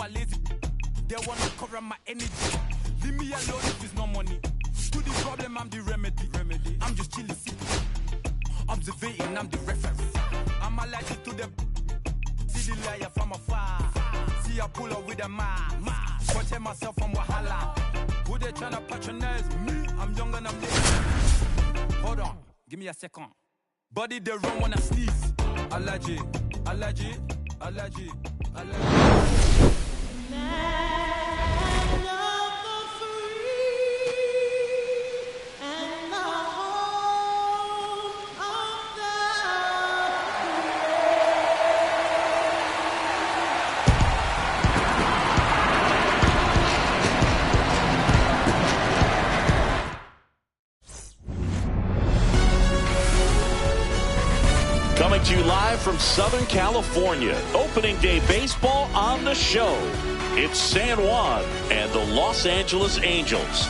are lazy. They wanna cover my energy. Leave me alone if it's no money. To the problem, I'm the remedy. I'm just chilling, observating, I'm the reference. I'm allergic to the see the liar from afar. See I pull up with a mask. Protect myself from Wahala. Who they tryna patronize me? I'm young and I'm living. Hold on, give me a second. Body they run when I sneeze. Allergy, allergy, allergy, allergy. Coming to you live from Southern California. Opening day baseball on the show. It's San Juan and the Los Angeles Angels.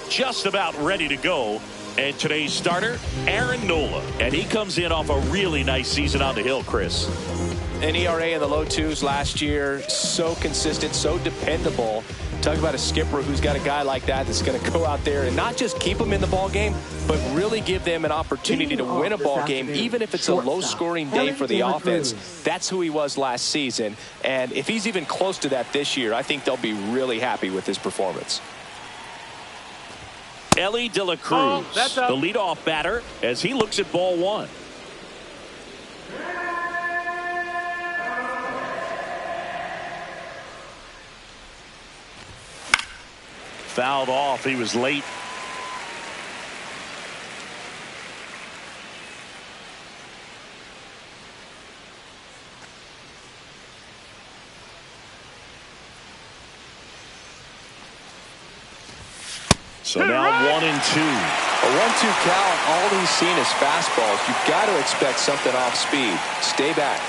Just about ready to go. And today's starter, Aaron Nola. And he comes in off a really nice season on the hill, Chris. An ERA in the low twos last year. So consistent, so dependable. Talk about a skipper who's got a guy like that that's going to go out there and not just keep them in the ball game, but really give them an opportunity to win a ball game, even if it's a low-scoring day for the offense. That's who he was last season. And if he's even close to that this year, I think they'll be really happy with his performance. Ellie De La Cruz, the leadoff batter, as he looks at ball one. Fouled off. He was late. So now 1-2. A 1-2 count. All he's seen is fastballs. You've got to expect something off speed. Stay back.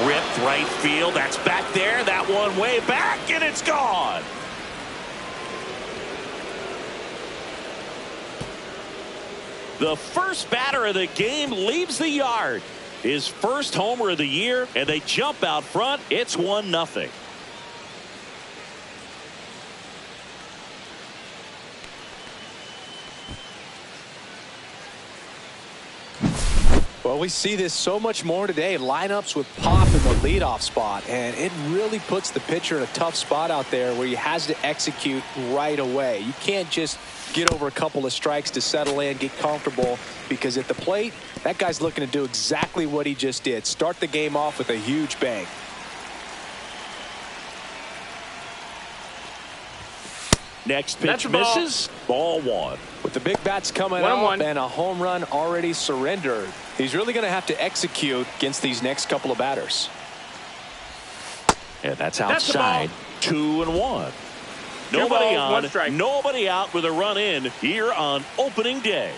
Ripped right field. That's back there. That one way back, and it's gone. The first batter of the game leaves the yard. His first homer of the year, and they jump out front. It's 1-0. Well, we see this so much more today. Lineups with pop in the leadoff spot, and it really puts the pitcher in a tough spot out there where he has to execute right away. You can't just get over a couple of strikes to settle in, get comfortable, because at the plate, that guy's looking to do exactly what he just did. Start the game off with a huge bang. Next pitch misses. Ball one. With the big bats coming out and a home run already surrendered, he's really going to have to execute against these next couple of batters. And that's outside. 2-1. Nobody on, nobody out with a run in here on opening day.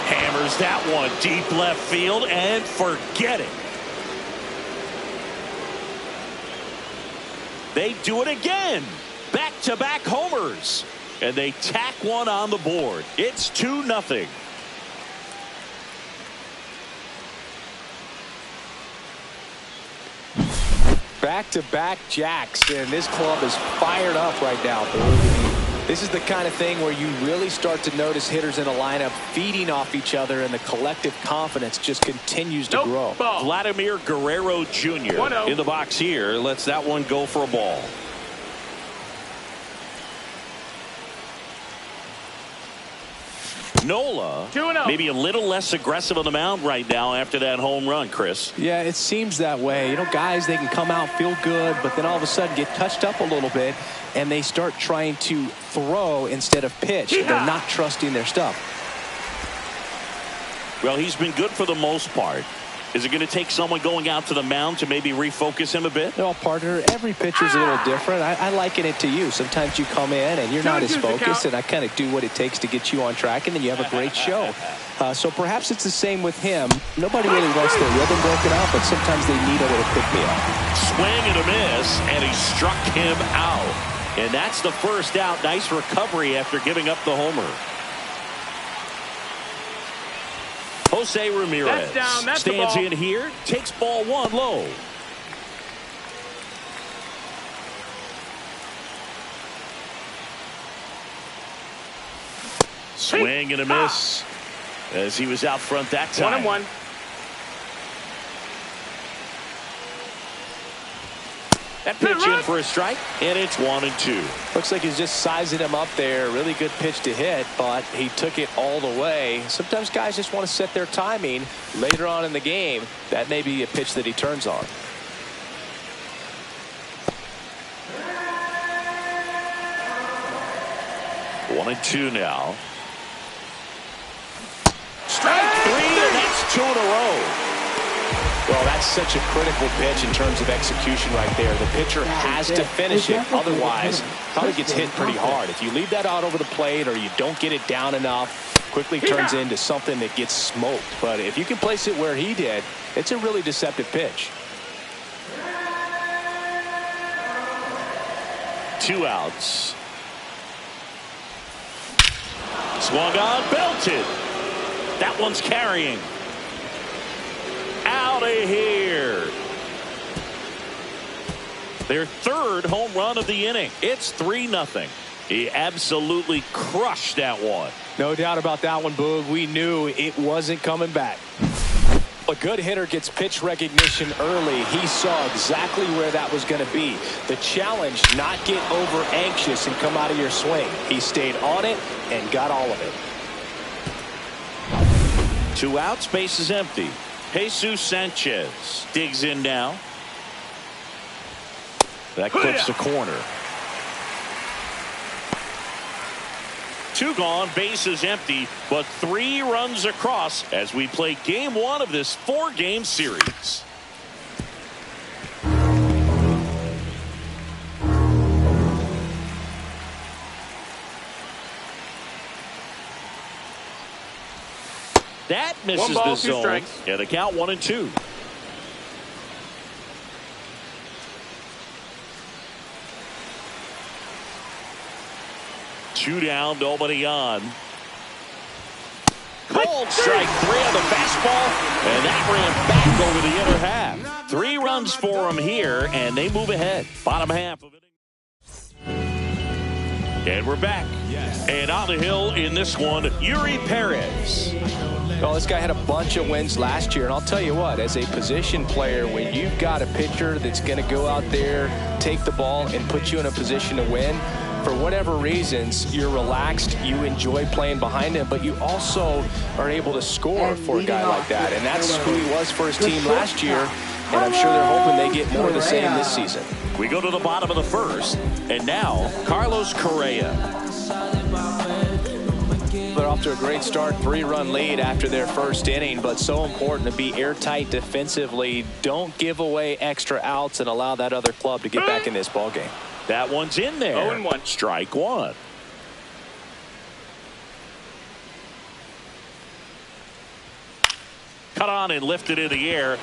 Hammers that one deep left field and forget it. They do it again. Back-to-back homers. And they tack one on the board. It's 2-0. Back-to-back jacks, and this club is fired up right now. This is the kind of thing where you really start to notice hitters in a lineup feeding off each other, and the collective confidence just continues to grow. Vladimir Guerrero Jr. in the box here. Lets that one go for a ball. Nola maybe a little less aggressive on the mound right now after that home run, Chris. Yeah, it seems that way. You know, guys, they can come out, feel good, but then all of a sudden get touched up a little bit, and they start trying to throw instead of pitch. They're not trusting their stuff. Well, he's been good for the most part. Is it going to take someone going out to the mound to maybe refocus him a bit? No, partner, every pitcher's a little different. I liken it to you. Sometimes you come in and you're not as focused, and I kind of do what it takes to get you on track, and then you have a great show. So perhaps it's the same with him. Nobody really wants their rhythm broken out, but sometimes they need a little pick-me-up. Swing and a miss, and he struck him out. And that's the first out. Nice recovery after giving up the homer. Jose Ramirez stands in here, takes ball one low. Swing and a miss as he was out front that time. 1-1. That pitch in for a strike, and it's 1-2. Looks like he's just sizing him up there. Really good pitch to hit, but he took it all the way. Sometimes guys just want to set their timing later on in the game. That may be a pitch that he turns on. One and two now. Strike three, and that's 2 in a row. Well, that's such a critical pitch in terms of execution right there. The pitcher has to finish it. Otherwise, probably gets hit pretty hard. If you leave that out over the plate or you don't get it down enough, quickly turns into something that gets smoked. But if you can place it where he did, it's a really deceptive pitch. 2 outs. Swung on, belted. That one's carrying. Out of here. Their third home run of the inning. It's 3-0. He absolutely crushed that one. No doubt about that one, Boog. We knew it wasn't coming back. A good hitter gets pitch recognition early. He saw exactly where that was going to be. The challenge, not get over anxious and come out of your swing. He stayed on it and got all of it. 2 outs, base is empty. Jesus Sanchez digs in now. That clips the corner. 2 gone, base is empty, but 3 runs across as we play game 1 of this 4-game series. That misses the zone. Yeah, the count 1-2. Two down, nobody on. Cold strike 3 on the fastball, and that ran back over the inner half. 3 runs for them here, and they move ahead. Bottom half of it. And we're back. And on the hill in this one, Yuri Perez. Well, this guy had a bunch of wins last year, and I'll tell you what, as a position player, when you've got a pitcher that's going to go out there, take the ball, and put you in a position to win, for whatever reasons, you're relaxed, you enjoy playing behind him, but you also are able to score for a guy like that, and that's who he was for his team last year, and I'm sure they're hoping they get more of the same this season. We go to the bottom of the first, and now Carlos Correa. They're off to a great start, 3-run lead after their first inning, but so important to be airtight defensively. Don't give away extra outs and allow that other club to get back in this ballgame. That one's in there. 0-1. Strike 1. Cut on and lifted in the air.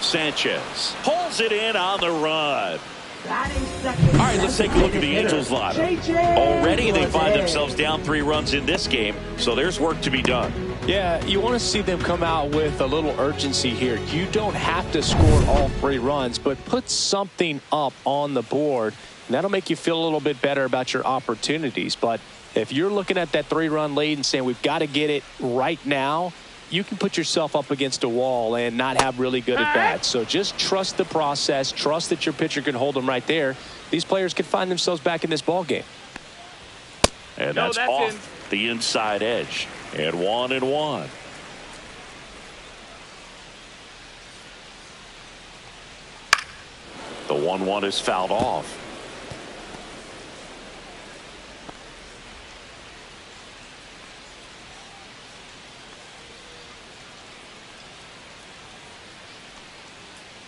Sanchez pulls it in on the run. All right, let's take a look at the Angels lineup. Already they find themselves down 3 runs in this game, so there's work to be done. Yeah, you want to see them come out with a little urgency here. You don't have to score all 3 runs, but put something up on the board, and that'll make you feel a little bit better about your opportunities. But if you're looking at that 3-run lead and saying we've got to get it right now, you can put yourself up against a wall and not have really good at bats. So just trust the process. Trust that your pitcher can hold them right there. These players could find themselves back in this ball game. And that's off the inside edge. And 1-1. The 1-1 is fouled off.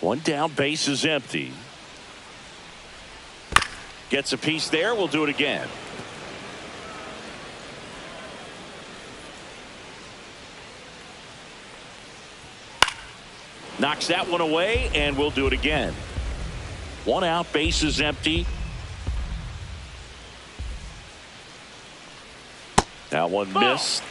One down, base is empty. Gets a piece there. We'll do it again. Knocks that one away, and we'll do it again. One out, base is empty. That one missed.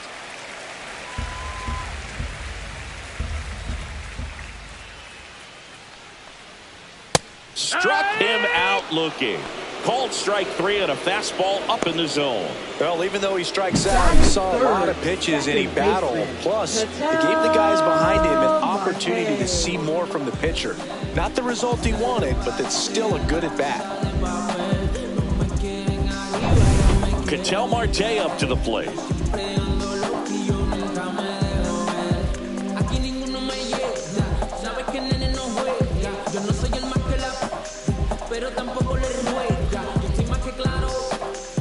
Struck him out looking. Called strike 3 on a fastball up in the zone. Well, even though he strikes out, he saw a lot of pitches and he battled. Plus, it gave the guys behind him an opportunity to see more from the pitcher. Not the result he wanted, but that's still a good at-bat. Ketel Marte up to the plate.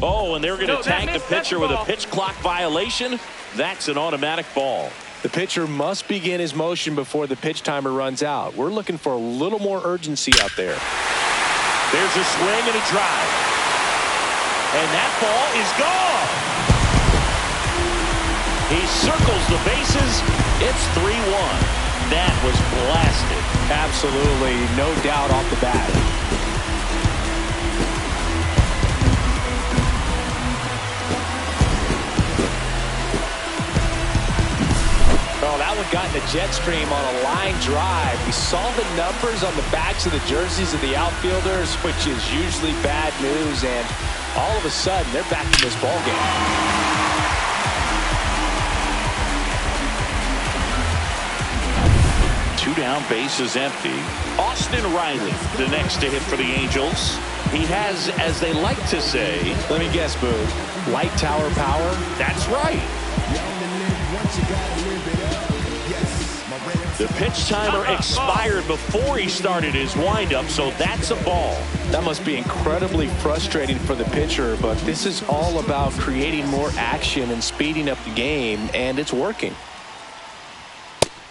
Oh, and they're going to tag the pitcher with a pitch clock violation. That's an automatic ball. The pitcher must begin his motion before the pitch timer runs out. We're looking for a little more urgency out there. There's a swing and a drive. And that ball is gone. He circles the bases. It's 3-1. That was blasted. Absolutely, no doubt off the bat. Oh, that one got in the jet stream on a line drive. We saw the numbers on the backs of the jerseys of the outfielders, which is usually bad news, and all of a sudden they're back in this ball game. Two down, base is empty. Austin Riley, the next to hit for the Angels. He has, as they like to say, let me guess, Boo, light tower power? That's right. The pitch timer expired before he started his windup, so that's a ball. That must be incredibly frustrating for the pitcher, but this is all about creating more action and speeding up the game, and it's working.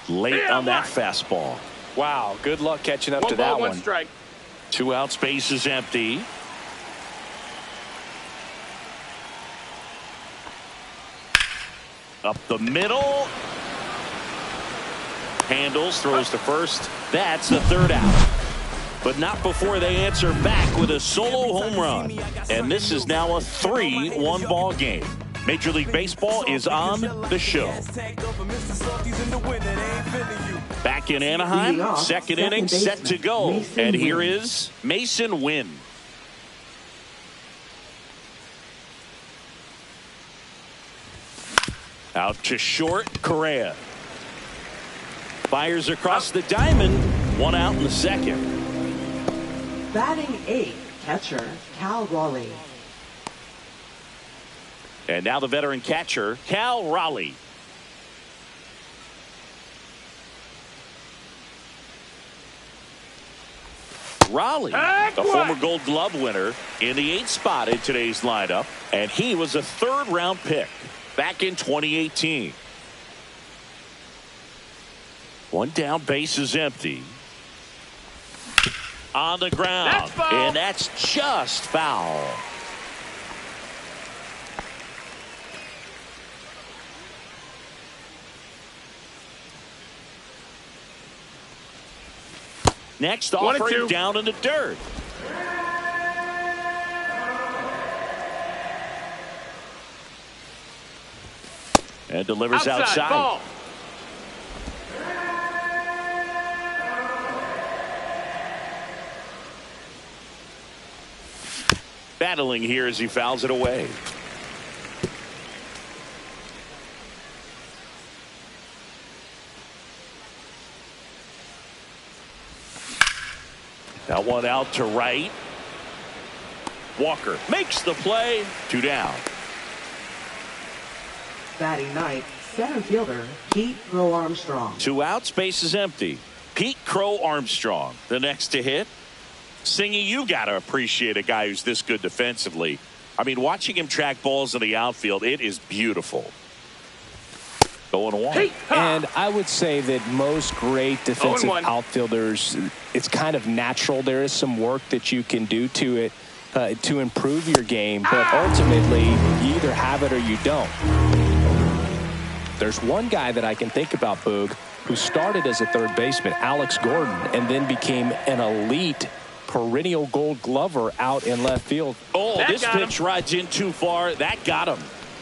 Late on that fastball. Wow, good luck catching up to that one. 1 strike. 2 out, space is empty. Up the middle. Handles, throws to first. That's the 3rd out. But not before they answer back with a solo home run. And this is now a 3-1 ball game. Major League Baseball is on the show. Back in Anaheim, second inning set to go. And here is Mason Wynn. Out to short, Correa. Fires across the diamond. 1 out in the second. Batting 8th, catcher Cal Raleigh. And now the veteran catcher, Cal Raleigh. Raleigh, a former Gold Glove winner, in the 8th spot in today's lineup, and he was a 3rd-round pick back in 2018. 1 down, base is empty. On the ground, and that's just foul. Next offering down in the dirt. And delivers outside. Ball. Battling here as he fouls it away. That one out to right. Walker makes the play. 2 down. Batting 9th, center fielder Pete Crow Armstrong. 2 outs, base is empty. Pete Crow Armstrong, the next to hit. Singy, you got to appreciate a guy who's this good defensively. I mean, watching him track balls in the outfield, it is beautiful. 0-1. And I would say that most great defensive outfielders, it's kind of natural. There is some work that you can do to it to improve your game, but ultimately you either have it or you don't. There's one guy that I can think about, Boog, who started as a third baseman, Alex Gordon, and then became an elite perennial Gold Glover out in left field. Oh, this pitch rides in too far. That got him.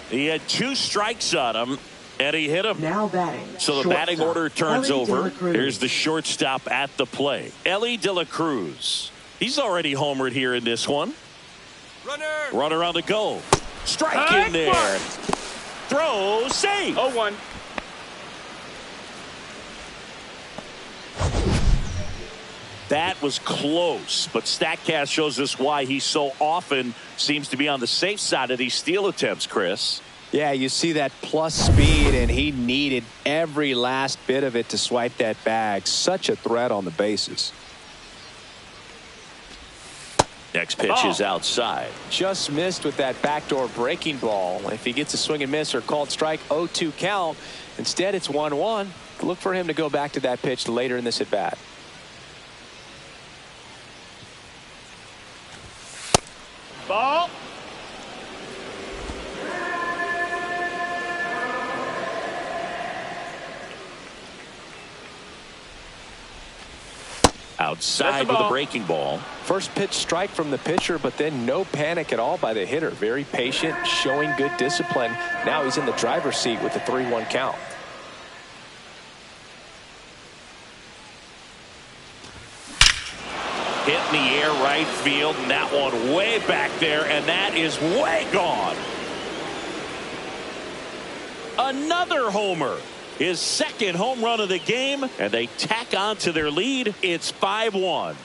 He had 2 strikes on him, and he hit him. Now batting. So the batting order turns over. Cruz. Here's the shortstop at the plate, Ellie De La Cruz. He's already homered here in this one. Runner on the go. Strike in there. Throw, save. 0-1. That was close, but StatCast shows us why he so often seems to be on the safe side of these steal attempts, Chris. Yeah, you see that plus speed, and he needed every last bit of it to swipe that bag. Such a threat on the bases. Next pitch is outside. Just missed with that backdoor breaking ball. If he gets a swing and miss or called strike, 0-2 count. Instead, it's 1-1. Look for him to go back to that pitch later in this at bat. Ball. Outside with a breaking ball. First pitch strike from the pitcher, but then no panic at all by the hitter. Very patient, showing good discipline. Now he's in the driver's seat with the 3-1 count. Hit in the air right field, and that one way back there, and that is way gone. Another homer. His second home run of the game, and they tack on to their lead. It's 5-1.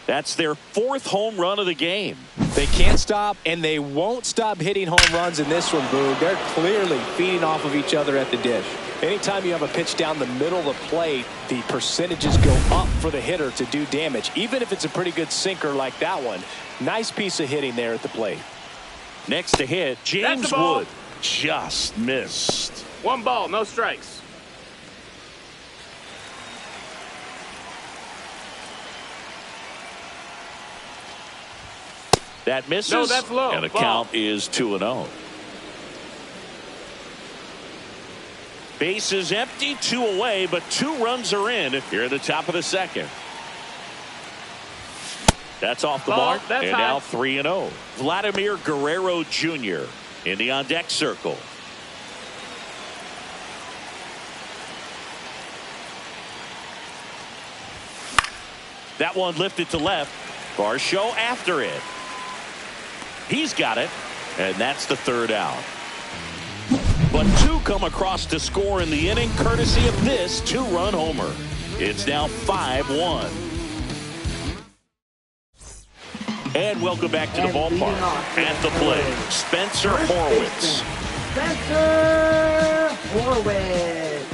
That's their 4th home run of the game. They can't stop, and they won't stop hitting home runs in this one, Boog. They're clearly feeding off of each other at the dish. Anytime you have a pitch down the middle of the plate, the percentages go up for the hitter to do damage, even if it's a pretty good sinker like that one. Nice piece of hitting there at the plate. Next to hit, James Wood just missed. 1 ball, no strikes. That misses. No, that's low. And the count is 2-0. Base is empty, 2 away, but 2 runs are in here at the top of the second. That's off the mark, and high. now 3-0. Vladimir Guerrero Jr. in the on-deck circle. That one lifted to left. Varsho after it. He's got it, and that's the 3rd out. But 2 come across to score in the inning, courtesy of this 2-run homer. It's now 5-1. And welcome back to the ballpark. At the plate, Spencer Horwitz. Spencer Horwitz.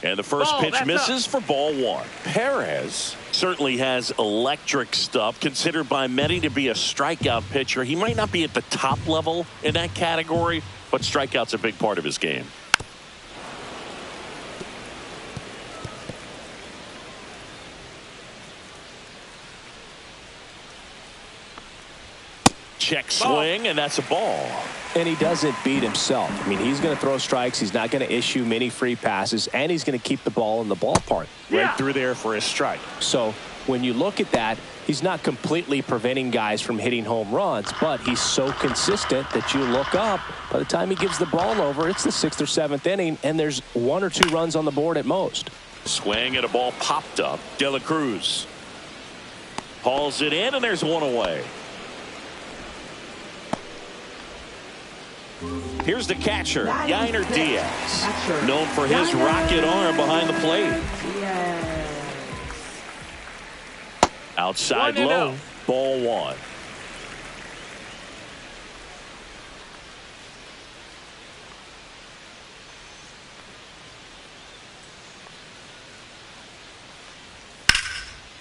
And the first pitch misses for ball 1. Perez certainly has electric stuff, considered by many to be a strikeout pitcher. He might not be at the top level in that category, but strikeout's a big part of his game. Check swing, and that's a ball. And he doesn't beat himself. I mean, he's going to throw strikes. He's not going to issue many free passes, and he's going to keep the ball in the ballpark. Right through there for a strike. So when you look at that, he's not completely preventing guys from hitting home runs, but he's so consistent that you look up. By the time he gives the ball over, it's the 6th or 7th inning, and there's 1 or 2 runs on the board at most. Swing and a ball popped up. De La Cruz hauls it in, and there's 1 away. Here's the catcher, Yainer Diaz, known for his rocket arm behind the plate. Outside low, ball 1.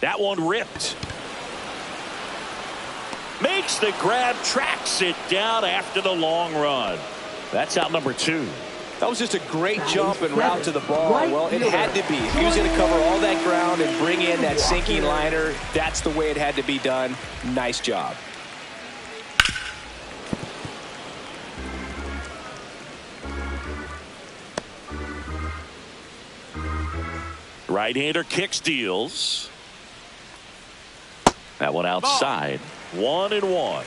That one ripped. Make makes the grab, tracks it down after the long run. That's out number 2. That was just a great jump and route to the ball. Well, it had to be. If he was going to cover all that ground and bring in that sinking liner, that's the way it had to be done. Nice job. Right-hander kick steals. That one outside. 1-1.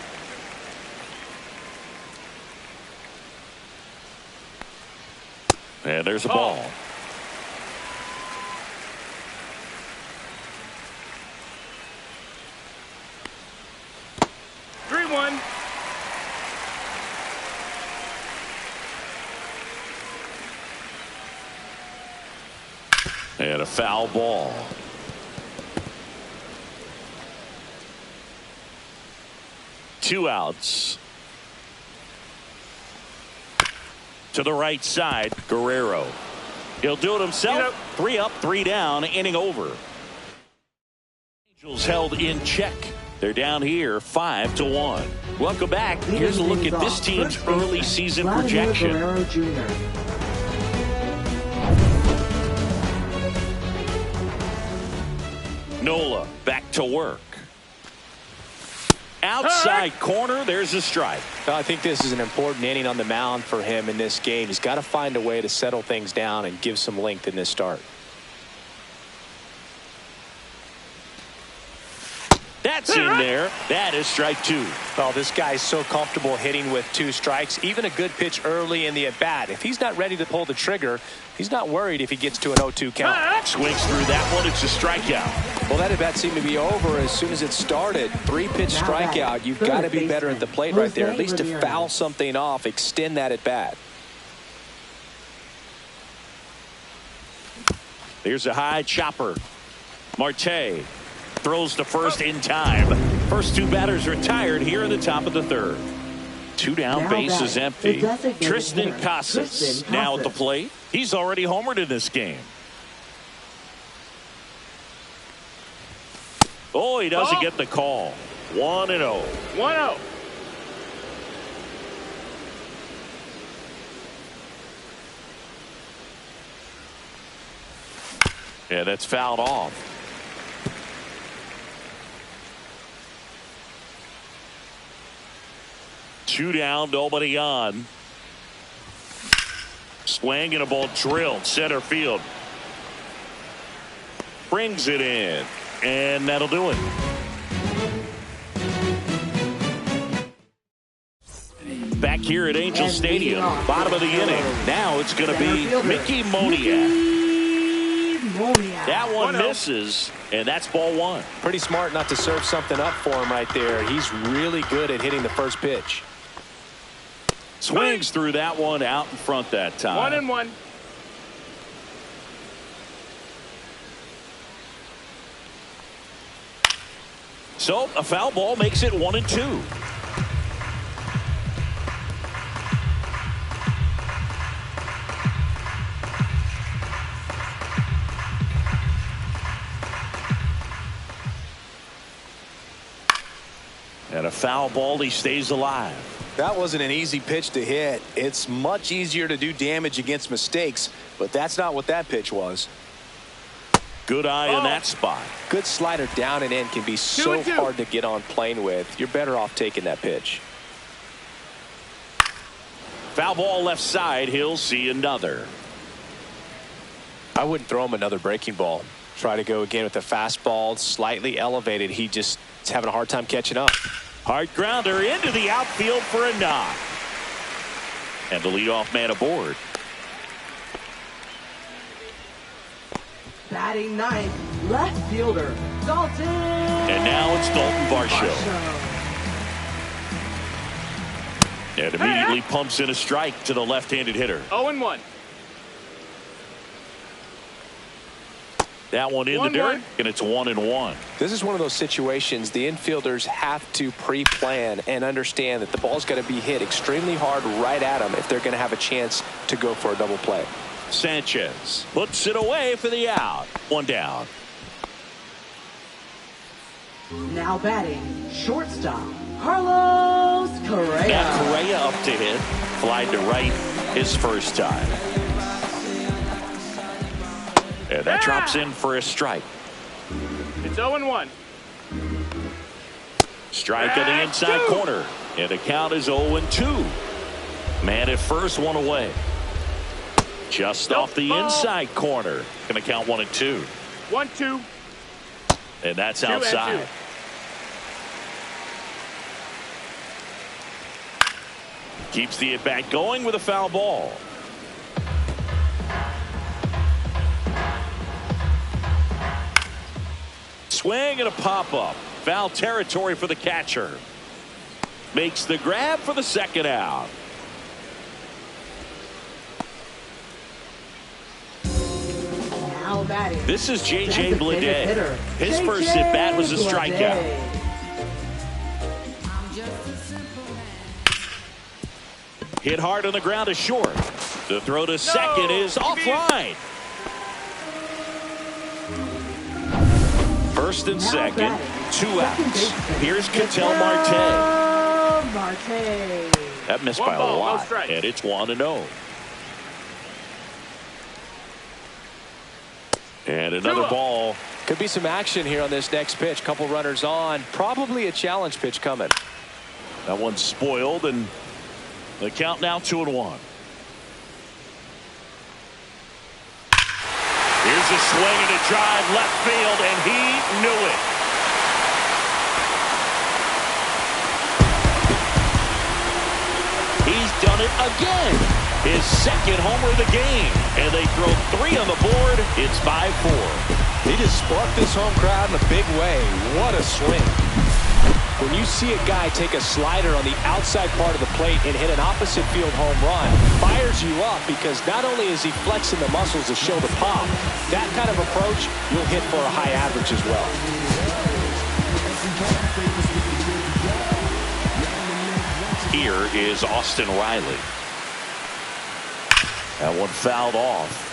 And there's a ball. Three one. And a foul ball. Two outs. To the right side, Guerrero. He'll do it himself. 3 up, 3 down, inning over. Angels held in check. They're down here 5-1. Welcome back. Here's a look at this team's early season projection. Nola back to work. Outside corner, there's a strike. I think this is an important inning on the mound for him in this game. He's got to find a way to settle things down and give some length in this start. That's in there. That is strike 2. Oh, this guy's so comfortable hitting with 2 strikes. Even a good pitch early in the at-bat. If he's not ready to pull the trigger, he's not worried if he gets to an 0-2 count. Swings through that one. It's a strikeout. Well, that at-bat seemed to be over as soon as it started. 3-pitch strikeout. You've got to be better at the plate right there. At least to foul something off, extend that at-bat. There's a high chopper. Marte throws to first in time. First 2 batters retired here in the top of the 3rd. 2 down, base is empty. Tristan Casas now at the plate. He's already homered in this game. Oh, he doesn't get the call. 1-0. 1-0. Yeah, that's fouled off. Two down, nobody on. Swing and a ball drilled center field. Brings it in, and that'll do it. Back here at Angel Stadium, bottom of the inning. Now it's going to be Mickey Moniak. That one misses, and that's ball 1. Pretty smart not to serve something up for him right there. He's really good at hitting the first pitch. Swings through that one out in front that time. 1-1. So a foul ball makes it 1-2. And a foul ball, he stays alive. That wasn't an easy pitch to hit. It's much easier to do damage against mistakes, but that's not what that pitch was. Good eye in that spot. Good slider down and in can be so hard to get on plane with. You're better off taking that pitch. Foul ball left side. He'll see another. I wouldn't throw him another breaking ball. Try to go again with the fastball, slightly elevated. He just is having a hard time catching up. Hard grounder into the outfield for a knock. And the leadoff man aboard. Batting ninth, left fielder, Dalton. And now it's Dalton Varsho. And immediately pumps in a strike to the left-handed hitter. 0-1. That one in the dirt, and it's 1-1. This is one of those situations the infielders have to pre-plan and understand that the ball's got to be hit extremely hard right at them if they're going to have a chance to go for a double play. Sanchez puts it away for the out. 1 down. Now batting, shortstop, Carlos Correa. Now Correa up to hit. Flied to right his first time. And that drops in for a strike. It's 0-1. Strike on the inside corner. And the count is 0-2. Man at first, one away. Just off the inside corner. Going to count 1-2. 1-2. And that's 2 and outside. 2. Keeps the at-bat going with a foul ball. Swing and a pop-up. Foul territory for the catcher. Makes the grab for the second out. Now batting. This is J.J. Bleday. Hitter. His JJ first at-bat was a Bleday. strikeout. Hit hard on the ground is short. The throw to second is offline. First and second, 2 outs. Here's Ketel Marte. Marte. That missed One by a ball, no lot, strikes. and it's 1-0. And another 2-0. ball. Could be some action here on this next pitch. Couple runners on. Probably a challenge pitch coming. That one's spoiled, and the count now 2-1. Here's a swing and a drive left field, and he knew it. He's done it again. His second homer of the game, and they throw 3 on the board. It's 5-4. He just sparked this home crowd in a big way. What a swing. When you see a guy take a slider on the outside part of the plate and hit an opposite field home run, fires you up because not only is he flexing the muscles to show the pop, that kind of approach, you'll hit for a high average as well. Here is Austin Riley. That one fouled off.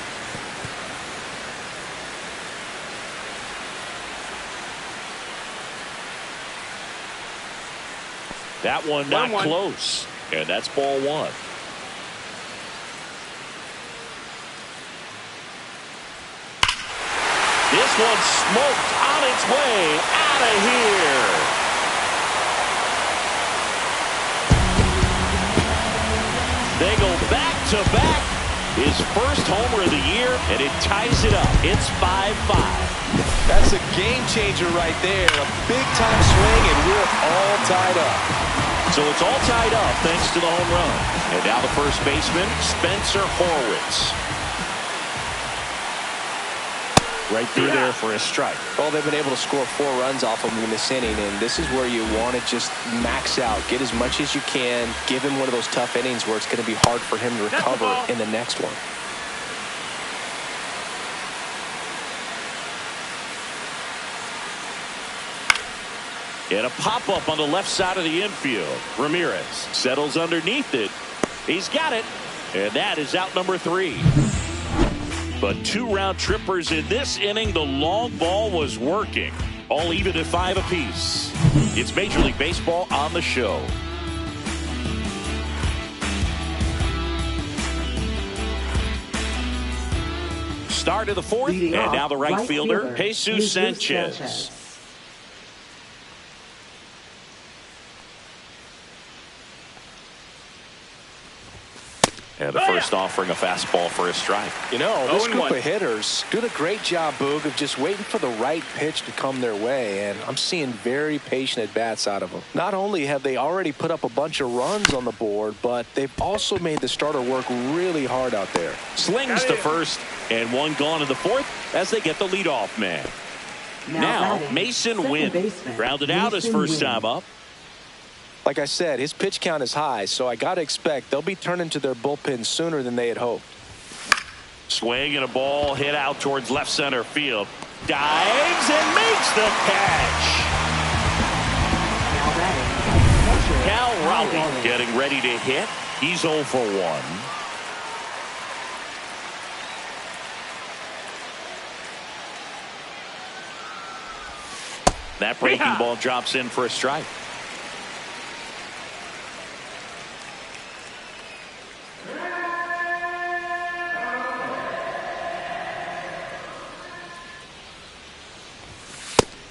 That one not 1-1. close. And that's ball 1. This one smoked on its way out of here. They go back to back. His first homer of the year, and it ties it up. It's 5-5. That's a game changer right there. A big time swing, and we're all tied up. So it's all tied up thanks to the home run. And now the first baseman, Spencer Horwitz. Right through there for a strike. Well, they've been able to score 4 runs off of him in this inning, and this is where you want to just max out. Get as much as you can. Give him one of those tough innings where it's going to be hard for him to recover in the next one. And a pop-up on the left side of the infield. Ramirez settles underneath it. He's got it. And that is out number 3. But 2 round trippers in this inning. The long ball was working. All even at 5 apiece. It's Major League Baseball on the show. Start of the 4th. Leading And off, now the right fielder, fielder, Jesus Sanchez. And the first offering a fastball for a strike. You know, this group 0-1. of hitters doing a great job, Boog, of just waiting for the right pitch to come their way, and I'm seeing very patient at-bats out of them. Not only have they already put up a bunch of runs on the board, but they've also made the starter work really hard out there. Slings to first, and 1 gone in the 4th as they get the leadoff man. Now batting, Mason second Wynn baseman, grounded out his Mason first Wynn. time up. Like I said, his pitch count is high, so I got to expect they'll be turning to their bullpen sooner than they had hoped. Swing and a ball hit out towards left center field. Dives and makes the catch. Now batting, catcher, Cal Raleigh Raleigh. getting ready to hit. He's 0 for 1. That breaking ball drops in for a strike.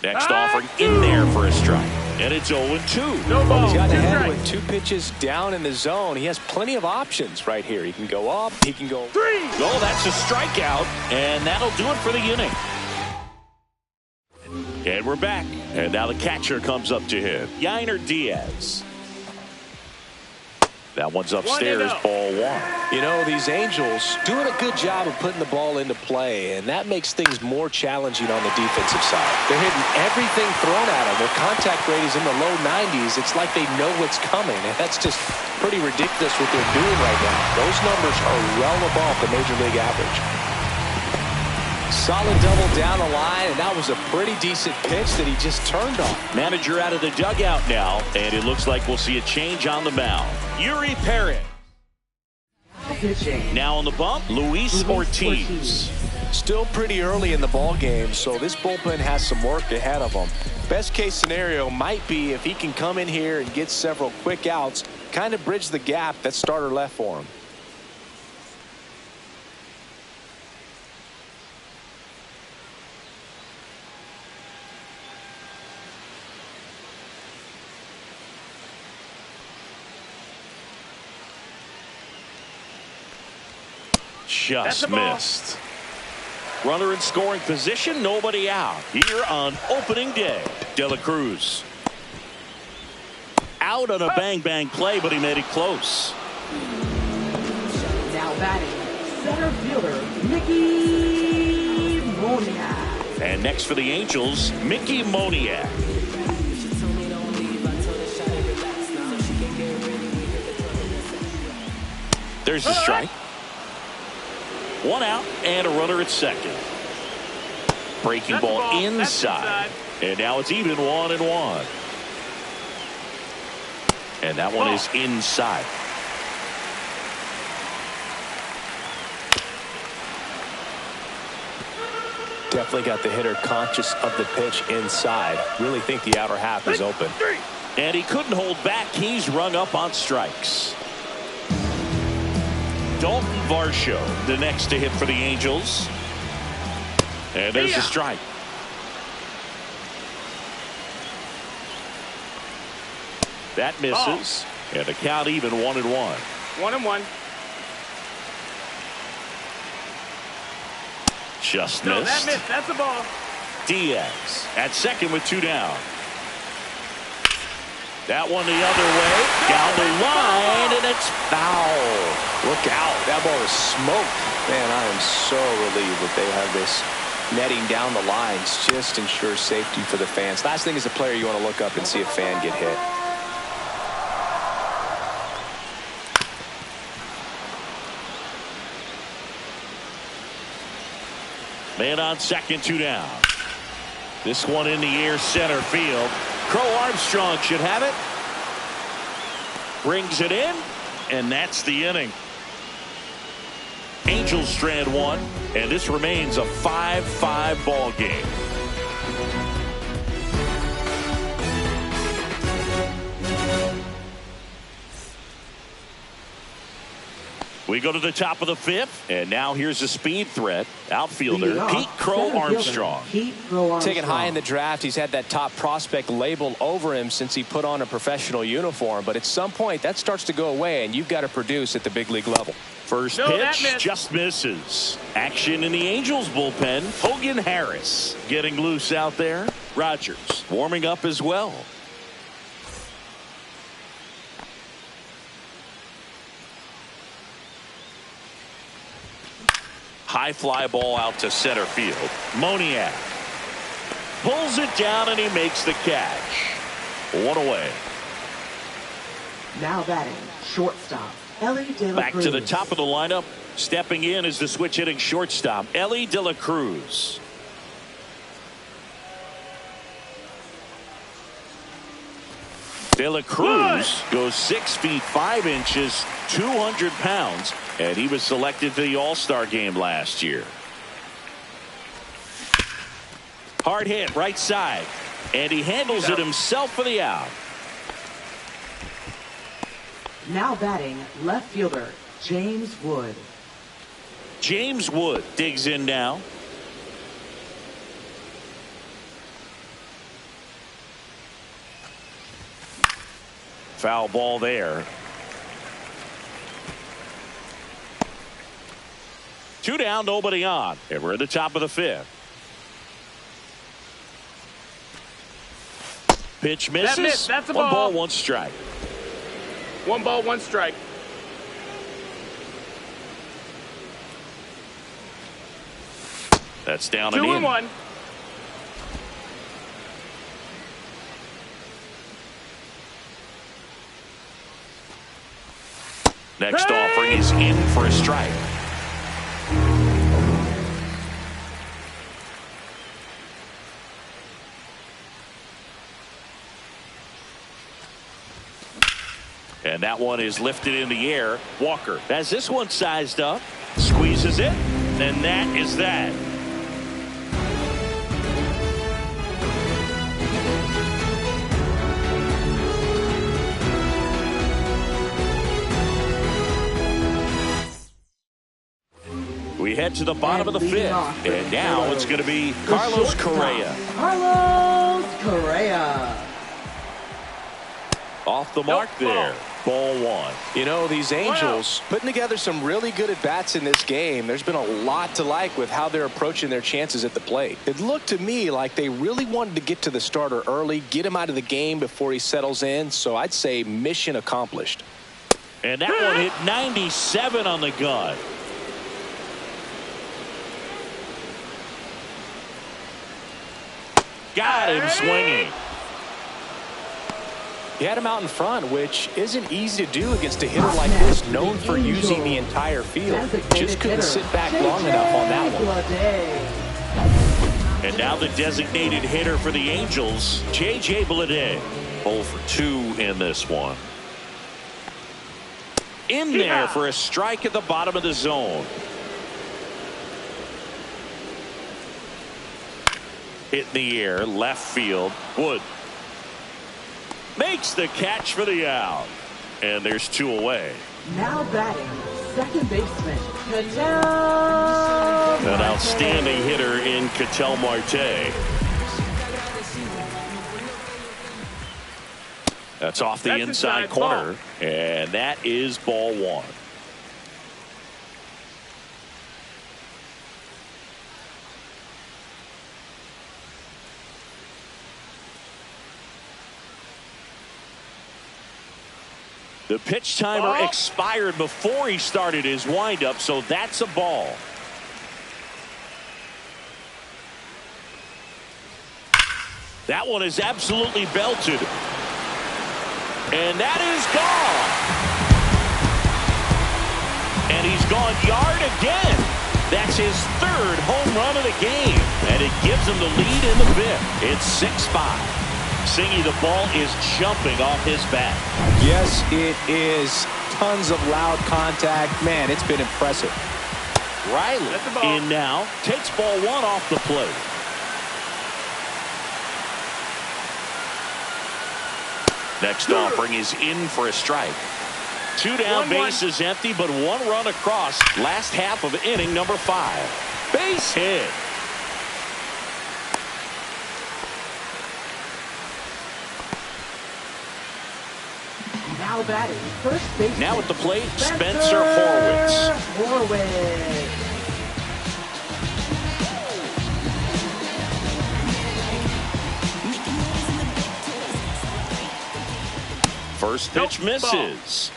Next offering in there for a strike. And it's 0-2. No ball. He's got Two ahead strikes. with 2 pitches down in the zone. He has plenty of options right here. He can go up. He can go. 3. Oh, that's a strikeout. And that'll do it for the inning. And we're back. And now the catcher comes up to him. Yainer Diaz. That one's upstairs, 1-0. ball 1. You know, these Angels doing a good job of putting the ball into play, and that makes things more challenging on the defensive side. They're hitting everything thrown at them. Their contact rate is in the low 90s. It's like they know what's coming, and that's just pretty ridiculous what they're doing right now. Those numbers are well above the Major League average. Solid double down the line, and that was a pretty decent pitch that he just turned on. Manager out of the dugout now, and it looks like we'll see a change on the mound. Yuri Perez. Pitching. Now on the bump, Luis Ortiz. Still pretty early in the ball game, so this bullpen has some work ahead of them. Best case scenario might be if he can come in here and get several quick outs, kind of bridge the gap that starter left for him. Just the ball. missed. Runner in scoring position, nobody out. Here on opening day, De La Cruz. Out on a bang-bang play, but he made it close. Now batting, center fielder, Mickey Moniak. And next for the Angels, Mickey Moniak. There's the strike. 1 out and a runner at second. Breaking That's the ball ball. That's inside. inside. And now it's even 1-1. And that one is inside. Definitely got the hitter conscious of the pitch inside. Really think the outer half is open. 3. And he couldn't hold back. He's rung up on strikes. Dalton Varsho, the next to hit for the Angels. And there's the strike. That misses. And the count even 1-1. 1-1. Just No, missed. that missed. That's a ball. Diaz at second with 2 down. That one the other way. Down the line, and it's foul. Look out. That ball is smoked. Man, I am so relieved that they have this netting down the lines. Just ensures safety for the fans. Last thing as a player, you want to look up and see a fan get hit. Man on second, 2 down. This one in the air, center field. Crow Armstrong should have it. Brings it in, and that's the inning. Angels strand 1, and this remains a 5-5 ball game. We go to the top of the 5th, and now here's a speed threat. Outfielder Pete Crow Armstrong. Taken high in the draft, he's had that top prospect label over him since he put on a professional uniform. But at some point, that starts to go away, and you've got to produce at the big league level. First No, that pitch missed. just misses. Action in the Angels bullpen. Hogan Harris getting loose out there. Rogers warming up as well. High fly ball out to center field. Moniak pulls it down and he makes the catch. 1 away. Now batting, shortstop, Ellie De La Back Cruz. to the top of the lineup. Stepping in is the switch hitting shortstop, Ellie De La Cruz. De La Cruz goes 6 feet 5 inches, 200 pounds, and he was selected for the All-Star game last year. Hard hit right side, and he handles it himself for the out. Now batting, left fielder, James Wood. James Wood digs in now. Foul ball there. 2 down, nobody on. And we're at the top of the 5th. Pitch misses. That's a 1 ball. ball, 1 strike. 1 ball, 1 strike. That's down 2 and in. and 1. Next offering is in for a strike. And that one is lifted in the air. Walker has this one sized up, squeezes it, and that is that. We head to the bottom of the 5th, and now it's going to be Carlos Correa. Carlos Correa. Off the mark there. Ball 1. You know, these Angels putting together some really good at-bats in this game. There's been a lot to like with how they're approaching their chances at the plate. It looked to me like they really wanted to get to the starter early, get him out of the game before he settles in. So I'd say mission accomplished. And that one hit 97 on the gun. Got him swinging. He had him out in front, which isn't easy to do against a hitter like this, known for using the entire field. Just couldn't sit back long enough on that one. And now the designated hitter for the Angels, J.J. Bleday. 0 for 2 in this one. In there for a strike at the bottom of the zone. Hit in the air, left field. Wood makes the catch for the out. And there's 2 away. Now batting, second baseman, Ketel. An outstanding hitter in Ketel Marte. That's off the inside corner. And that is ball 1. The pitch timer expired before he started his windup, so that's a ball. That one is absolutely belted. And that is gone. And he's gone yard again. That's his 3rd home run of the game. And it gives him the lead in the 5th. It's 6-5. Singy, the ball is jumping off his bat. Yes, it is. Tons of loud contact. Man, it's been impressive. Riley in now. Takes ball 1 off the plate. Next offering is in for a strike. 2 down, base is empty, but 1 run across. Last half of inning number 5. Base hit. Now batting, first baseman. Now at the plate, Spencer Horwitz. First pitch misses.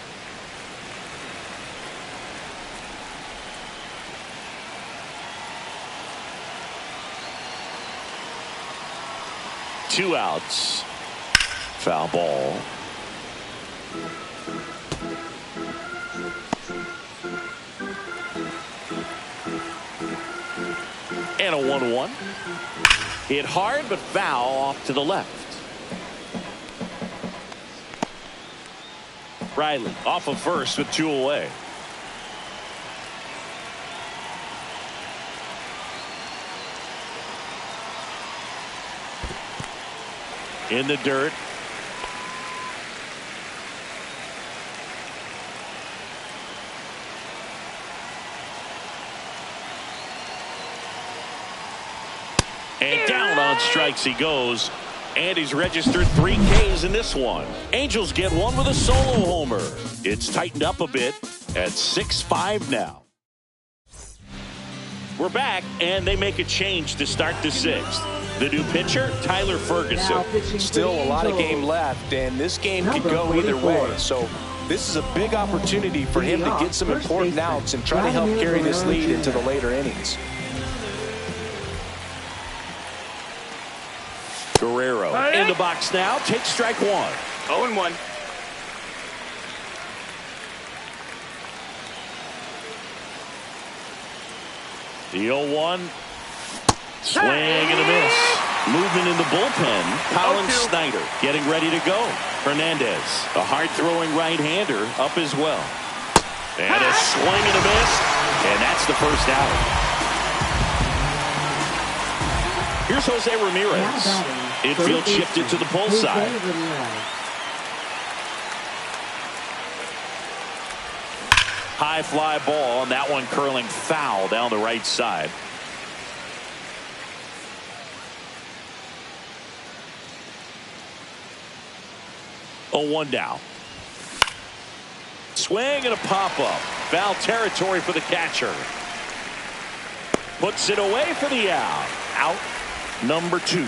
Two outs. Foul ball. And a 1-1. Hit hard but foul off to the left. Riley off of first with 2 away. In the dirt. And down on strikes he goes. And he's registered 3 Ks in this one. Angels get one with a solo homer. It's tightened up a bit at 6-5 now. We're back, and they make a change to start the 6th. The new pitcher, Tyler Ferguson. Still a lot of game left, and this game could go either way. So this is a big opportunity for him to get some important outs and try to help carry this lead into the later innings. Guerrero in the box now. Takes strike 1. 0-1. The 0-1. Swing and a miss. Movement in the bullpen. Colin Snyder getting ready to go. Hernandez, a hard-throwing right-hander, up as well. And a swing and a miss. And that's the first out. Here's Jose Ramirez. Infield shifted to the pull side. High fly ball, and that one curling foul down the right side. Oh, 1 down. Swing and a pop-up. Foul territory for the catcher. Puts it away for the out. Out number 2.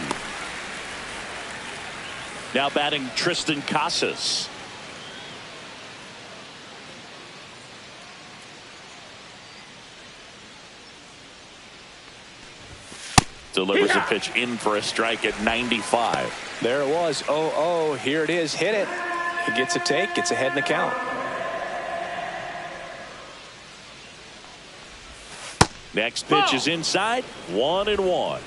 Now batting Tristan Casas. Delivers a pitch in for a strike at 95. There it was. 0-0. Here it is. Hit it. He gets a take. Gets ahead in the count. Next pitch is inside. 1-1.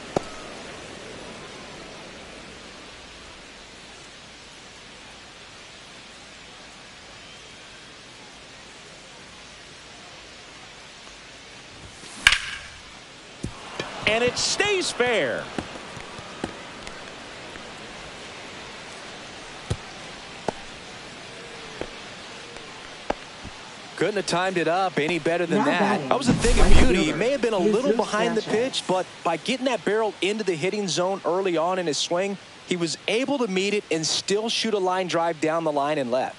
And it stays fair. Couldn't have timed it up any better than that. That was a thing of beauty. He may have been a little behind the pitch, but by getting that barrel into the hitting zone early on in his swing, he was able to meet it and still shoot a line drive down the line and left.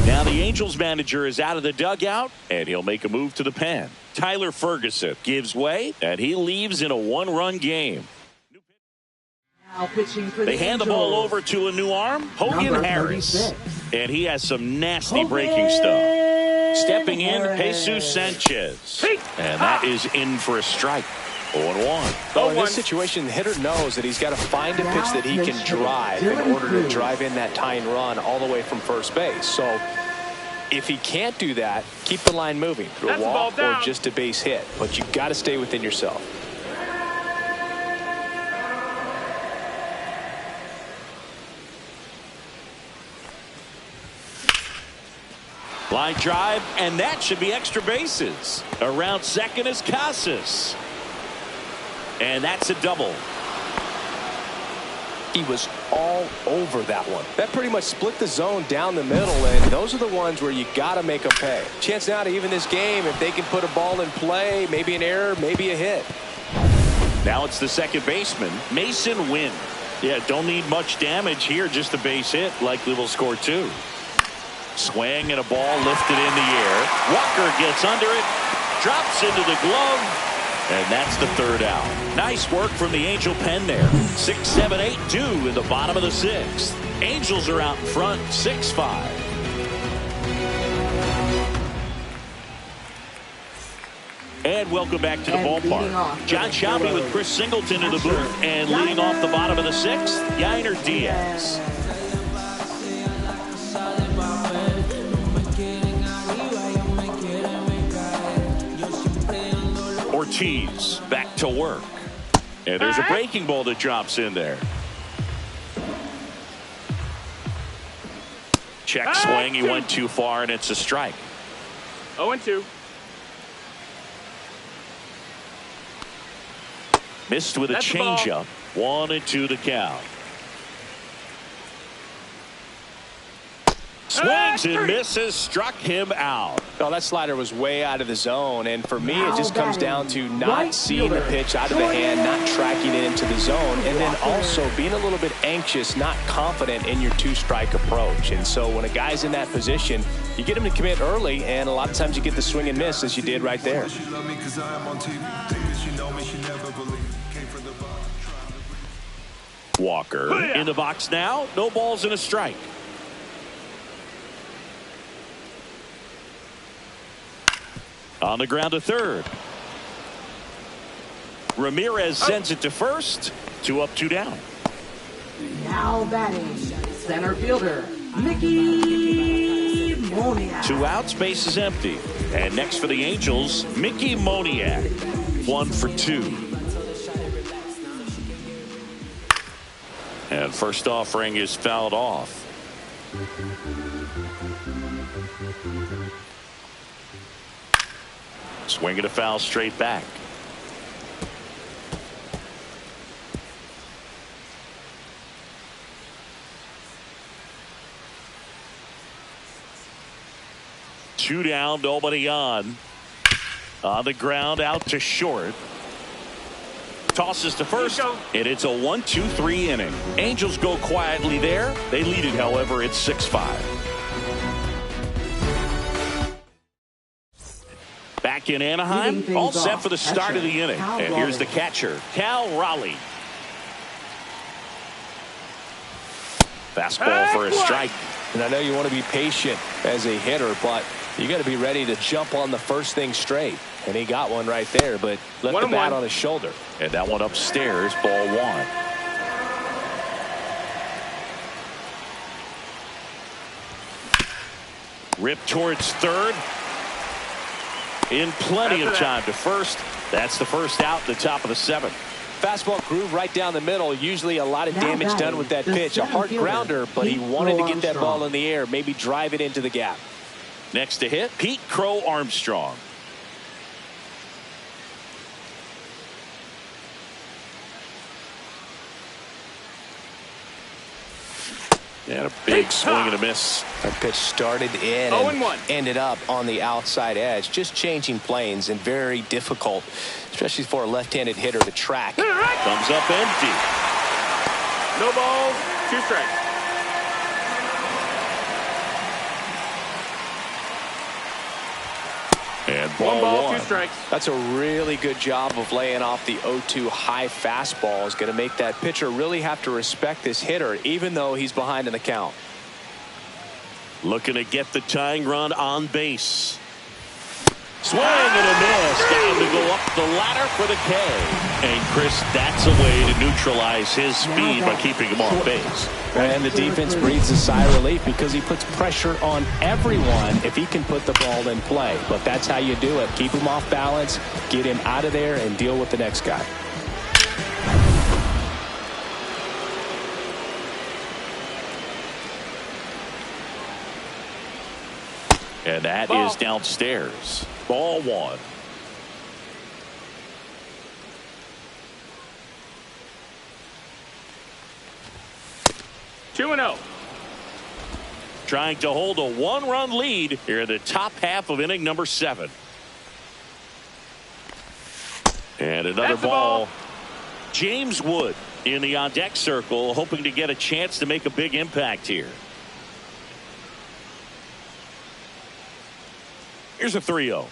Now the Angels manager is out of the dugout, and he'll make a move to the pen. Tyler Ferguson gives way, and he leaves in a 1-run game. They hand the ball over to a new arm, Hogan Harris. And he has some nasty breaking stuff. Stepping in, Jesus Sanchez. And that is in for a strike. 0-1. So in this situation, the hitter knows that he's got to find a pitch that he can drive in order to drive in that tying run all the way from first base. So if he can't do that, keep the line moving through a walk or just a base hit. But you've got to stay within yourself. Line drive, and that should be extra bases. Around second is Casas. And that's a double. He was all over that one. That pretty much split the zone down the middle, and those are the ones where you got to make them pay. Chance now to even this game if they can put a ball in play, maybe an error, maybe a hit. Now it's the second baseman, Mason Wynn. Yeah, don't need much damage here, just a base hit. Likely will score 2. Swing and a ball lifted in the air. Walker gets under it, drops into the glove. And that's the third out. Nice work from the Angel pen there. 6-7-8-2 in the bottom of the 6th. Angels are out in front, 6-5. And welcome back to the ballpark. John Shelby with Chris Singleton in the booth. And leading off the bottom of the 6th, Yainer Diaz. Ortiz back to work. And there's a breaking ball that drops in there. Check swing. He went too far, and it's a strike. 0-2. Missed with a changeup. 1-2 to count. Swings and misses. Struck him out. Well, that slider was way out of the zone, and for me, it just comes down to not seeing the pitch out of the hand, not tracking it into the zone, and then also being a little bit anxious, not confident in your two-strike approach. And so when a guy's in that position, you get him to commit early, and a lot of times you get the swing and miss, as you did right there. Walker in the box now. No balls and a strike. On the ground to third. Ramirez sends it to first. 2 up, 2 down. Now batting, center fielder, Mickey Moniak. 2 outs, base is empty. And next for the Angels, Mickey Moniak. 1 for 2. And first offering is fouled off. Swing and a foul straight back. Two down, nobody on. On the ground, out to short. Tosses to first, and it's a 1-2-3 inning. Angels go quietly there. They lead it, however, it's 6-5. Back in Anaheim, all set for the start of the inning. And here's the catcher, Cal Raleigh. Fastball for a strike. And I know you want to be patient as a hitter, but you got to be ready to jump on the first thing straight. And he got one right there, but left the bat on his shoulder. And that one upstairs, ball 1. Rip towards third. In plenty of time to first. That's the first out, the top of the 7th. Fastball groove right down the middle. Usually a lot of damage done with that pitch. A hard grounder, but he wanted to get that ball in the air, maybe drive it into the gap. Next to hit, Pete Crow Armstrong. And a big swing and a miss. That pitch started in and ended up on the outside edge. Just changing planes and very difficult, especially for a left-handed hitter to track. Comes up empty. No balls, 2 strikes. And ball 1. 2 strikes. That's a really good job of laying off the 0-2 high fastball. Is going to make that pitcher really have to respect this hitter, even though he's behind in the count. Looking to get the tying run on base. Swing and a miss. Got him to go up the ladder for the K. And Chris, that's a way to neutralize his speed by keeping him off base. And the defense breathes a sigh of relief because he puts pressure on everyone if he can put the ball in play. But that's how you do it. Keep him off balance, get him out of there, and deal with the next guy. And that is downstairs. Ball 1. Two and 0. Trying to hold a 1-run lead here in the top half of inning number 7. And another ball. James Wood in the on-deck circle, hoping to get a chance to make a big impact here. Here's a 3-0.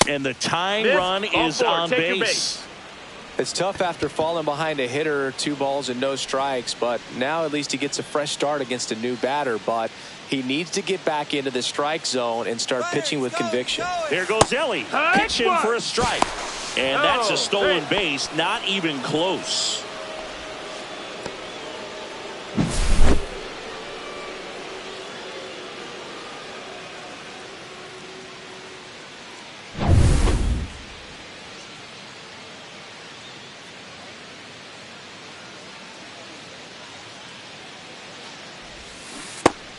And the tying run is on base. It's tough after falling behind a hitter, 2 balls and no strikes, but now at least he gets a fresh start against a new batter. But he needs to get back into the strike zone and start pitching with conviction. There goes Ellie. Pitch him for a strike. And that's a stolen base, not even close.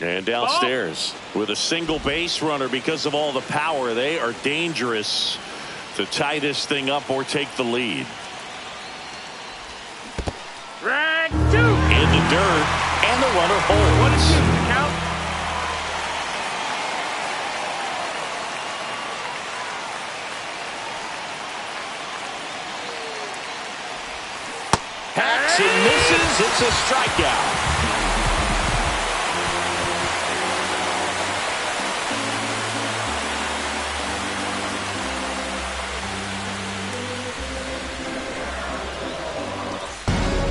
And downstairs with a single base runner because of all the power. They are dangerous to tie this thing up or take the lead. Drag 2. In the dirt, and the runner holds. 1-2 count. Hacks and misses. It's a strikeout.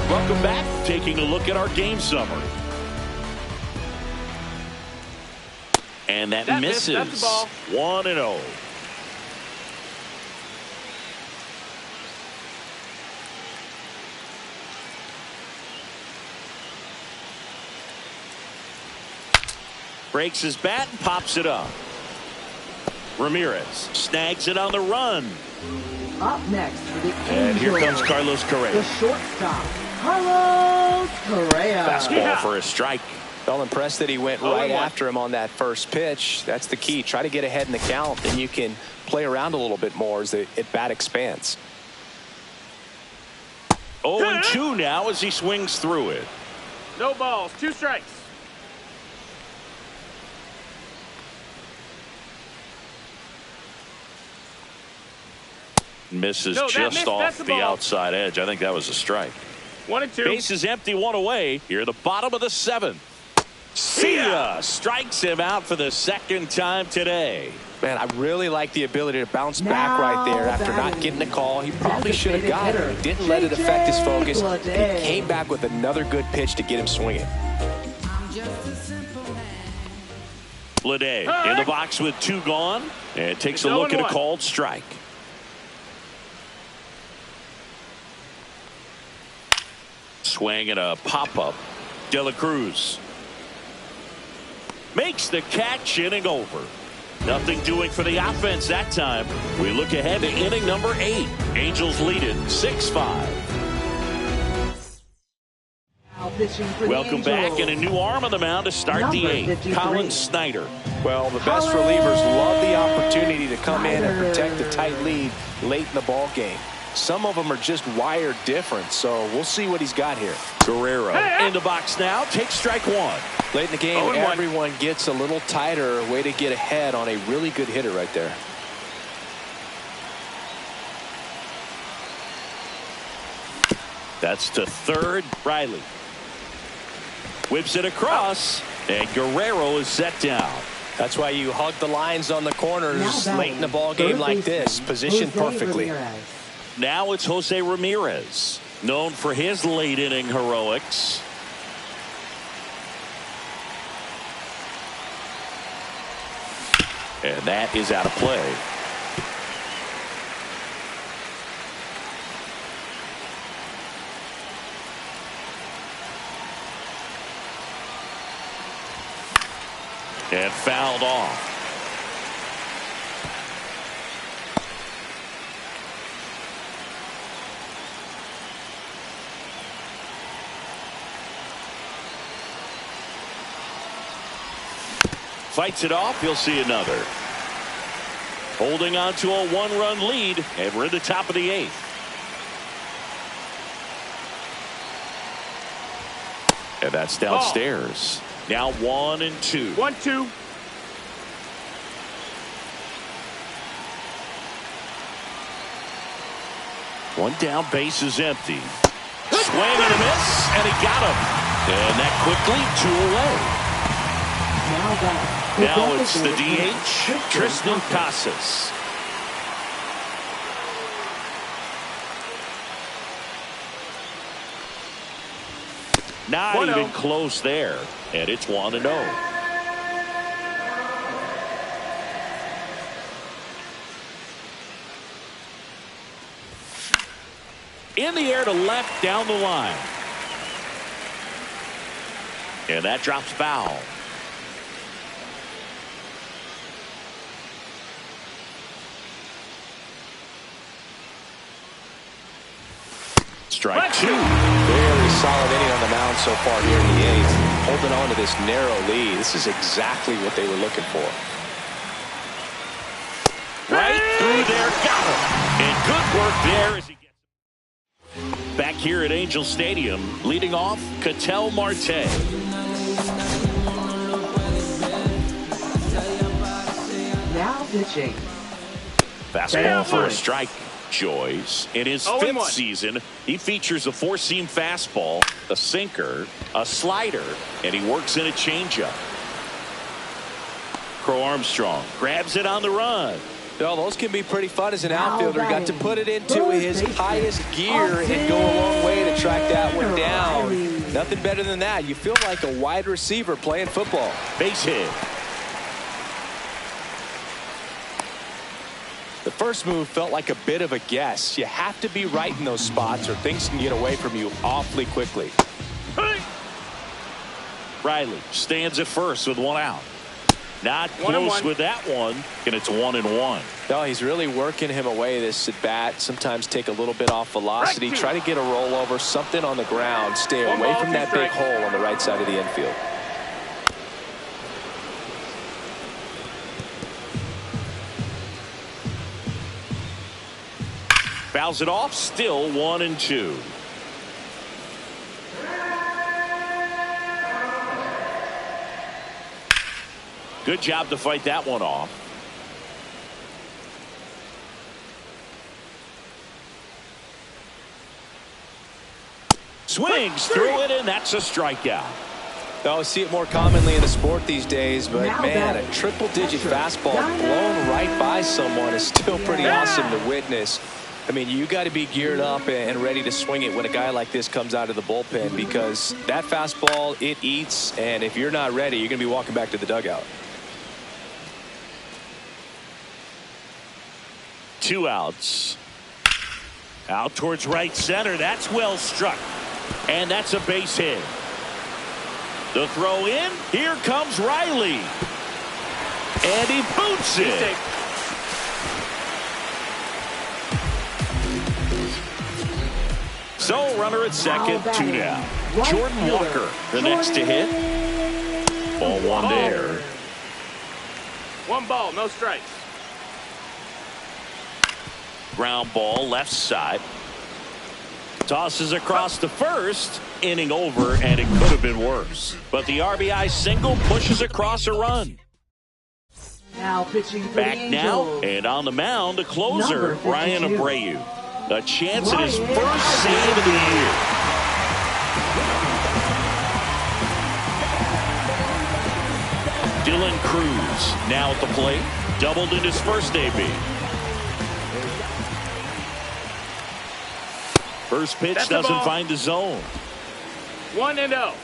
Welcome back. Taking a look at our game summary. And that misses. That's the ball. 1-0. Breaks his bat and pops it up. Ramirez snags it on the run. Up next for the And here Angels, comes Carlos Correa. the shortstop, Carlos Correa. Fastball for a strike. Well, impressed that he went right after him on that first pitch. That's the key. Try to get ahead in the count, and you can play around a little bit more as the at-bat expands. 0-2 now as he swings through it. No balls, 2 strikes. Misses No, that just missed. off That's the the ball. outside edge. I think that was a strike. 1-2. Base is empty, 1 away. Here, the bottom of the 7th. See ya! Strikes him out for the 2nd time today. Man, I really like the ability to bounce back right there after not getting a call. He probably should have got it. He didn't let it affect his focus. He came back with another good pitch to get him swinging. Lede in the box with 2 gone and takes a look at a called strike. Swing and a pop-up. De La Cruz makes the catch, inning over. Nothing doing for the offense that time. We look ahead to inning number 8. Angels lead it 6-5. Welcome back, and a new arm on the mound to start the 8th. Colin Snyder. Well, the best relievers love the opportunity to come in and protect the tight lead late in the ball game. Some of them are just wired different, so we'll see what he's got here. Guerrero in the box now. Takes strike 1. Late in the game, everyone gets a little tighter. Way to get ahead on a really good hitter right there. That's to third. Riley whips it across, and Guerrero is set down. That's why you hug the lines on the corners late in the ball game like this. Positioned perfectly. Now it's Jose Ramirez, known for his late inning heroics. And that is out of play. And fouled off. Fights it off. He'll see another. Holding on to a 1-run lead, and we're in the top of the 8th. And that's downstairs. Now 1-2. 1-2. One down, base is empty. Swing and a miss, and he got him. And that quickly 2 away. Now it's the DH, Tristan Casas. Not even close there, and it's 1-0. In the air to left, down the line. And that drops foul. Strike 2. Very solid inning on the mound so far here in the 8th. Holding on to this narrow lead. This is exactly what they were looking for. Right through there, got him. And good work there as he gets back here at Angel Stadium. Leading off, Ketel Marte. Now pitching. Fastball for a strike. Lovejoy's. In his 0-1. fifth season, he features a four-seam fastball, a sinker, a slider, and he works in a changeup. Crow Armstrong grabs it on the run. Well, those can be pretty fun as an outfielder. Got to put it into his highest gear and go a long way to track that one down. Nothing better than that. You feel like a wide receiver playing football. Base hit. The first move felt like a bit of a guess. You have to be right in those spots or things can get away from you awfully quickly. Riley stands at first with one out. Not close with that one, and it's 1-1. No, he's really working him away this at bat. Sometimes take a little bit off velocity. Try to get a rollover, something on the ground. Stay away from that big hole on the right side of the infield. Fouls it off, still 1-2. Good job to fight that one off. Swings through it, and that's a strikeout. I see it more commonly in the sport these days, but man, a triple-digit fastball blown right by someone is still pretty awesome to witness. I mean, you got to be geared up and ready to swing it when a guy like this comes out of the bullpen, because that fastball, it eats, and if you're not ready, you're going to be walking back to the dugout. 2 outs. Out towards right center. That's well struck. And that's a base hit. The throw in. Here comes Riley. And he boots it. So runner at second, 2 down. Jordan Walker, the next to hit. Ball 1 there. 1 ball, no strikes. Ground ball left side. Tosses across to first. Inning over, and it could have been worse. But the RBI single pushes across a run. Now pitching for Back the now, Angels. and on the mound, a closer, Number 52. Ryan Abreu. A chance at his first save of the year. Dylan Cruz now at the plate. Doubled in his first AB. First pitch doesn't find the zone. 1-0.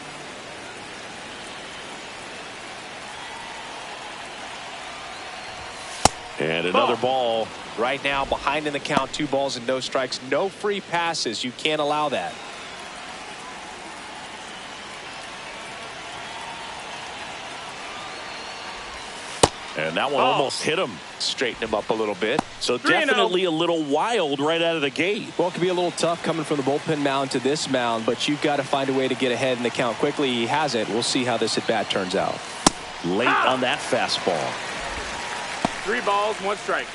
And another ball. Right now, behind in the count, 2 balls and no strikes. No free passes. You can't allow that. And that one almost hit him. Straighten him up a little bit. So definitely a little wild right out of the gate. Well, it can be a little tough coming from the bullpen mound to this mound, but you've got to find a way to get ahead in the count quickly. He hasn't. We'll see how this at bat turns out. Late on that fastball. 3 balls, 1 strike.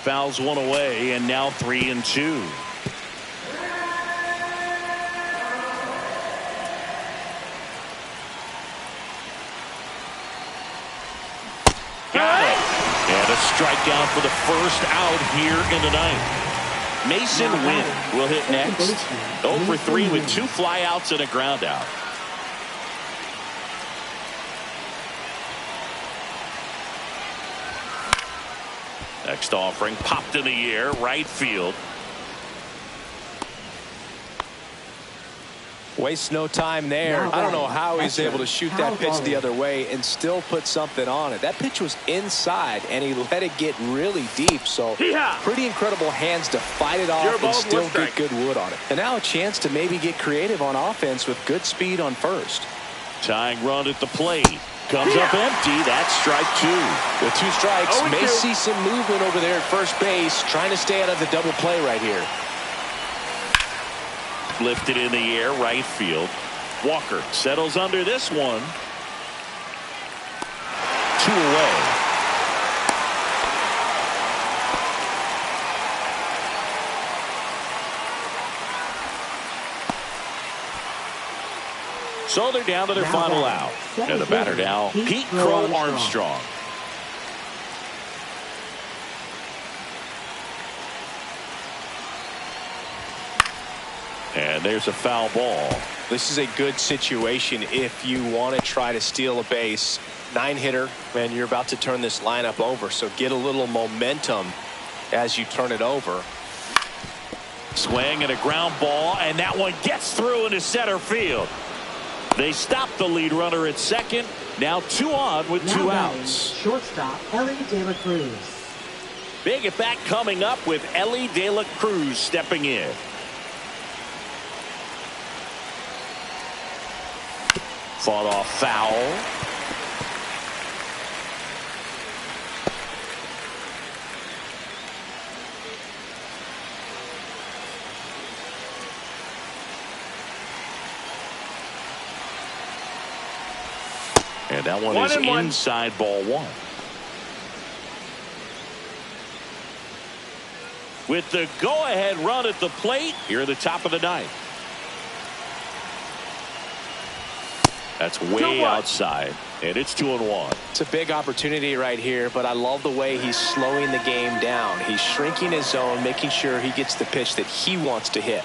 Fouls one away, and now 3-2. Got it. And a strikeout for the first out here in the ninth. Mason Wynn will hit next. 0 for 3 with 2 flyouts and a ground out. Next offering popped in the air, right field. Wastes no time there. I don't know how he's able to shoot that pitch the other way and still put something on it. That pitch was inside, and he let it get really deep. So pretty incredible hands to fight it off and still get good wood on it. And now a chance to maybe get creative on offense with good speed on first. Tying run at the plate. Comes up empty. That's strike 2. With 2 strikes, may see some movement over there at first base, trying to stay out of the double play right here. Lifted in the air, right field. Walker settles under this one. 2 away. So they're down to their final out. And the batter now, Pete Crow Armstrong. And there's a foul ball. This is a good situation if you want to try to steal a base. 9-hitter, and you're about to turn this lineup over. So get a little momentum as you turn it over. Swing and a ground ball, and that one gets through into center field. They stop the lead runner at second. Now 2 on with 2 outs. Shortstop Ellie De La Cruz. Big at bat coming up with Ellie De La Cruz stepping in. Fought off foul. And that one is inside ball 1. With the go-ahead run at the plate here at the top of the 9th. That's way outside, and it's 2-1. It's a big opportunity right here, but I love the way he's slowing the game down. He's shrinking his zone, making sure he gets the pitch that he wants to hit.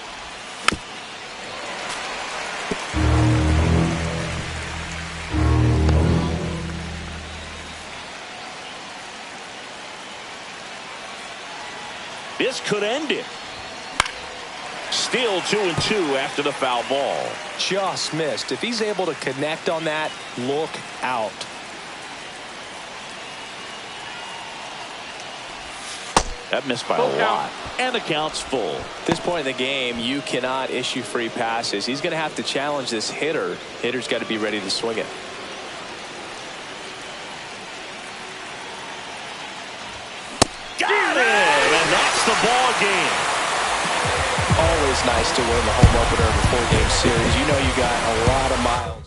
This could end it. Still 2-2 after the foul ball. Just missed. If he's able to connect on that, look out. That missed by a lot. And the count's full. At this point in the game, you cannot issue free passes. He's going to have to challenge this hitter. Hitter's got to be ready to swing it. Got it! And that's the ball game. Always nice to win the home opener of a 4-game series. You know you got a lot of miles.